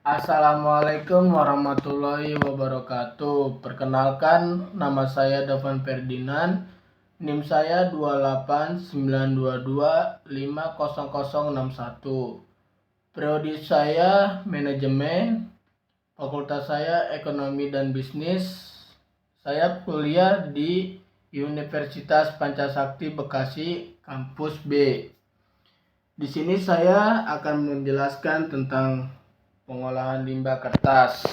Assalamualaikum warahmatullahi wabarakatuh. Perkenalkan, nama saya Davan Ferdinand. NIM saya 28922500061. Prodi saya manajemen. Fakultas saya ekonomi dan bisnis. Saya kuliah di Universitas Pancasakti Bekasi, kampus B. Di sini saya akan menjelaskan tentang pengolahan limbah kertas.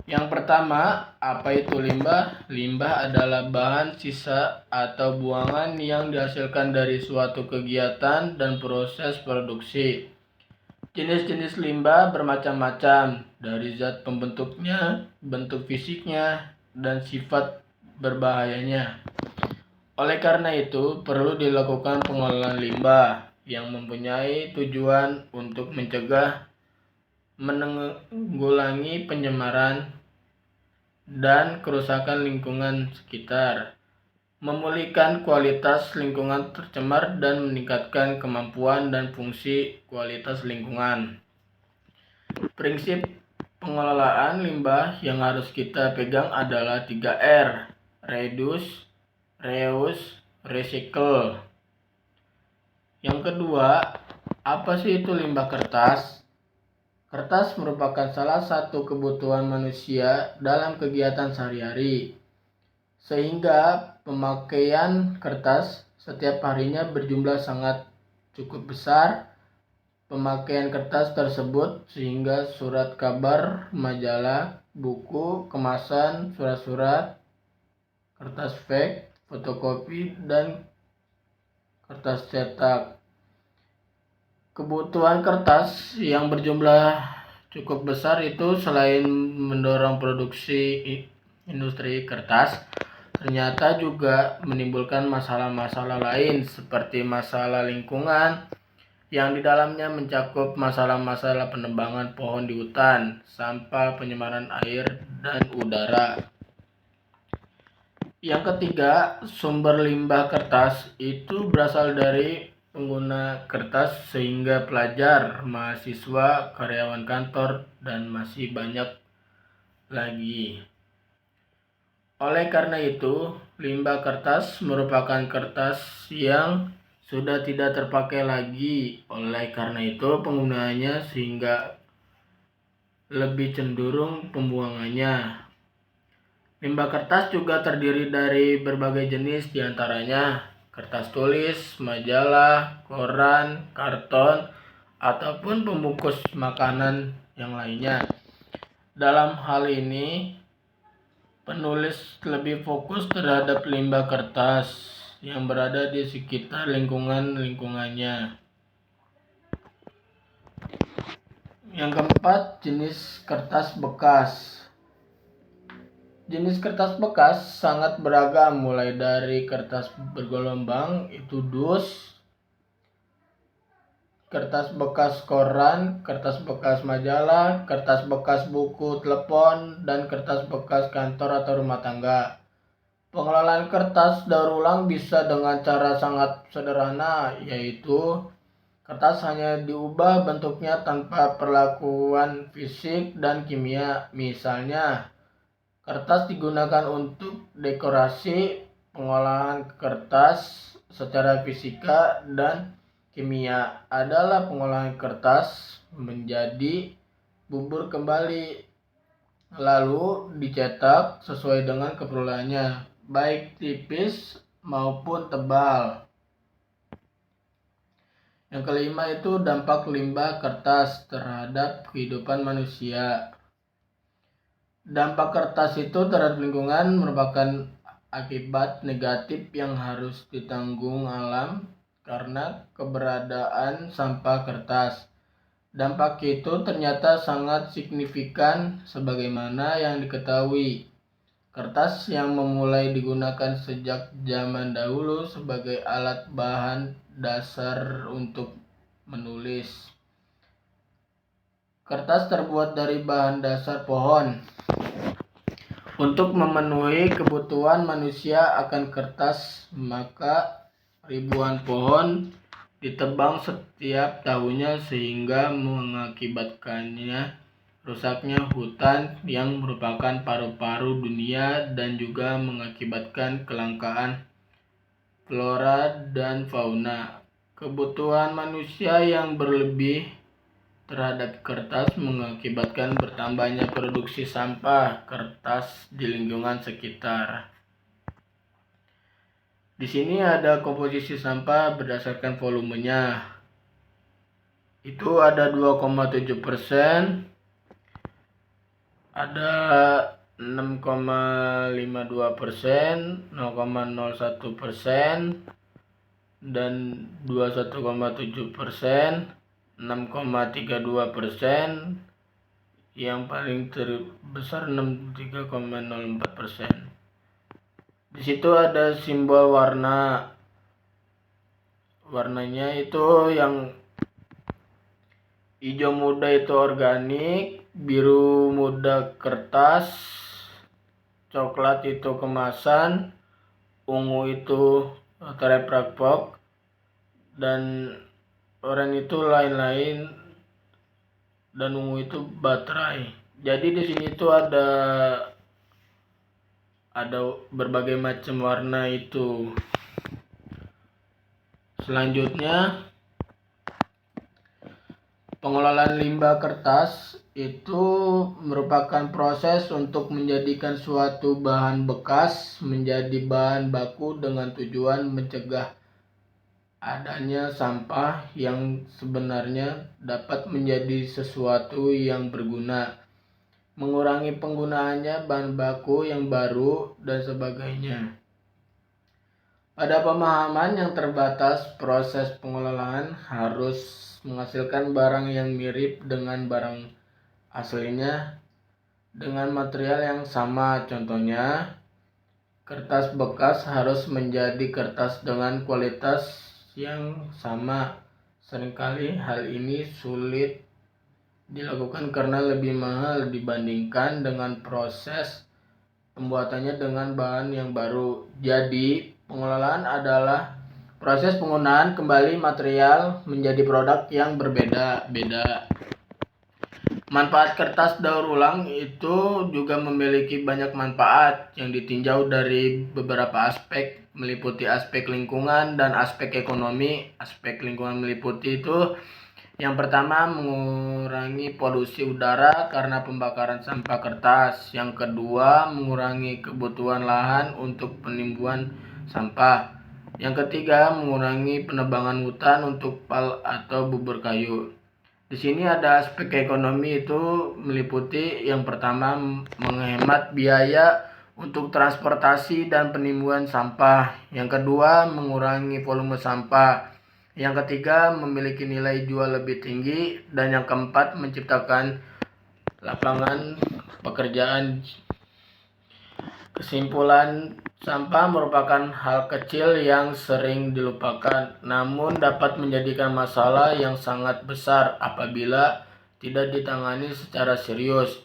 Yang pertama, apa itu limbah? Limbah adalah bahan sisa atau buangan yang dihasilkan dari suatu kegiatan dan proses produksi. Jenis-jenis limbah bermacam-macam, dari zat pembentuknya, bentuk fisiknya, dan sifat berbahayanya. Oleh karena itu, perlu dilakukan pengolahan limbah yang mempunyai tujuan untuk mencegah, menanggulangi pencemaran dan kerusakan lingkungan sekitar, memulihkan kualitas lingkungan tercemar, dan meningkatkan kemampuan dan fungsi kualitas lingkungan. Prinsip pengelolaan limbah yang harus kita pegang adalah 3R: reduce, reuse, recycle. Yang kedua, apa sih itu limbah kertas? Kertas merupakan salah satu kebutuhan manusia dalam kegiatan sehari-hari, sehingga pemakaian kertas setiap harinya berjumlah sangat cukup besar. Pemakaian kertas tersebut sehingga surat kabar, majalah, buku, kemasan, surat-surat, kertas fax, fotokopi, dan kertas cetak. Kebutuhan kertas yang berjumlah cukup besar itu selain mendorong produksi industri kertas, ternyata juga menimbulkan masalah-masalah lain seperti masalah lingkungan yang di dalamnya mencakup masalah-masalah penebangan pohon di hutan, sampah, pencemaran air dan udara. Yang ketiga, sumber limbah kertas itu berasal dari pengguna kertas sehingga pelajar, mahasiswa, karyawan kantor, dan masih banyak lagi. Oleh karena itu, limbah kertas merupakan kertas yang sudah tidak terpakai lagi. Oleh karena itu, penggunaannya sehingga lebih cenderung pembuangannya. Limbah kertas juga terdiri dari berbagai jenis, diantaranya kertas tulis, majalah, koran, karton, ataupun pembungkus makanan yang lainnya. Dalam hal ini, penulis lebih fokus terhadap limbah kertas yang berada di sekitar lingkungannya. Yang keempat, jenis kertas bekas. Jenis kertas bekas sangat beragam, mulai dari kertas bergelombang, itu dus, kertas bekas koran, kertas bekas majalah, kertas bekas buku telepon, dan kertas bekas kantor atau rumah tangga. Pengelolaan kertas daur ulang bisa dengan cara sangat sederhana, yaitu kertas hanya diubah bentuknya tanpa perlakuan fisik dan kimia. Misalnya, kertas digunakan untuk dekorasi. Pengolahan kertas secara fisika dan kimia adalah pengolahan kertas menjadi bubur kembali, lalu dicetak sesuai dengan keperluannya, baik tipis maupun tebal. Yang kelima itu dampak limbah kertas terhadap kehidupan manusia. Dampak kertas itu terhadap lingkungan merupakan akibat negatif yang harus ditanggung alam karena keberadaan sampah kertas. Dampak itu ternyata sangat signifikan sebagaimana yang diketahui. Kertas yang memulai digunakan sejak zaman dahulu sebagai alat bahan dasar untuk menulis. Kertas terbuat dari bahan dasar pohon. Untuk memenuhi kebutuhan manusia akan kertas, maka ribuan pohon ditebang setiap tahunnya sehingga mengakibatkannya rusaknya hutan yang merupakan paru-paru dunia dan juga mengakibatkan kelangkaan flora dan fauna. Kebutuhan manusia yang berlebih terhadap kertas mengakibatkan bertambahnya produksi sampah kertas di lingkungan sekitar. Di sini ada komposisi sampah berdasarkan volumenya. Itu ada 2,7%, ada 6,52%, 0,01%, dan 21,7%, 6,32%, yang paling terbesar 63,04%. Di situ ada simbol warna. Warnanya itu yang hijau muda itu organik, biru muda kertas, coklat itu kemasan, ungu itu tetraprak box, dan oranye itu lain-lain, dan ungu itu baterai. Jadi di sini tuh ada berbagai macam warna itu. Selanjutnya, pengelolaan limbah kertas itu merupakan proses untuk menjadikan suatu bahan bekas menjadi bahan baku dengan tujuan mencegah adanya sampah yang sebenarnya dapat menjadi sesuatu yang berguna, mengurangi penggunaannya bahan baku yang baru, dan sebagainya. Pada pemahaman yang terbatas, proses pengelolaan harus menghasilkan barang yang mirip dengan barang aslinya dengan material yang sama. Contohnya, kertas bekas harus menjadi kertas dengan kualitas yang sama. Seringkali hal ini sulit dilakukan karena lebih mahal dibandingkan dengan proses pembuatannya dengan bahan yang baru. Jadi, pengelolaan adalah proses penggunaan kembali material menjadi produk yang berbeda-beda. Manfaat kertas daur ulang itu juga memiliki banyak manfaat yang ditinjau dari beberapa aspek, meliputi aspek lingkungan dan aspek ekonomi. Aspek lingkungan meliputi itu yang pertama, mengurangi polusi udara karena pembakaran sampah kertas. Yang kedua, mengurangi kebutuhan lahan untuk penimbunan sampah. Yang ketiga, mengurangi penebangan hutan untuk pal atau bubur kayu. Di sini ada aspek ekonomi itu meliputi yang pertama, menghemat biaya untuk transportasi dan penimbunan sampah. Yang kedua, mengurangi volume sampah. Yang ketiga, memiliki nilai jual lebih tinggi. Dan yang keempat, menciptakan lapangan pekerjaan. Kesimpulan, sampah merupakan hal kecil yang sering dilupakan, namun dapat menjadikan masalah yang sangat besar apabila tidak ditangani secara serius.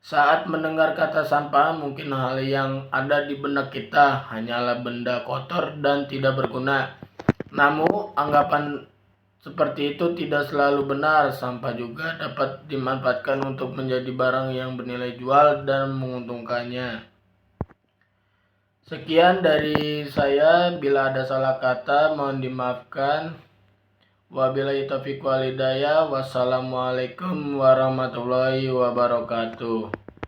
Saat mendengar kata sampah, mungkin hal yang ada di benak kita hanyalah benda kotor dan tidak berguna. Namun, anggapan seperti itu tidak selalu benar. Sampah juga dapat dimanfaatkan untuk menjadi barang yang bernilai jual dan menguntungkannya. Sekian dari saya. Bila ada salah kata, mohon dimaafkan. Wabillahi taufiq wal hidayah. Wassalamualaikum warahmatullahi wabarakatuh.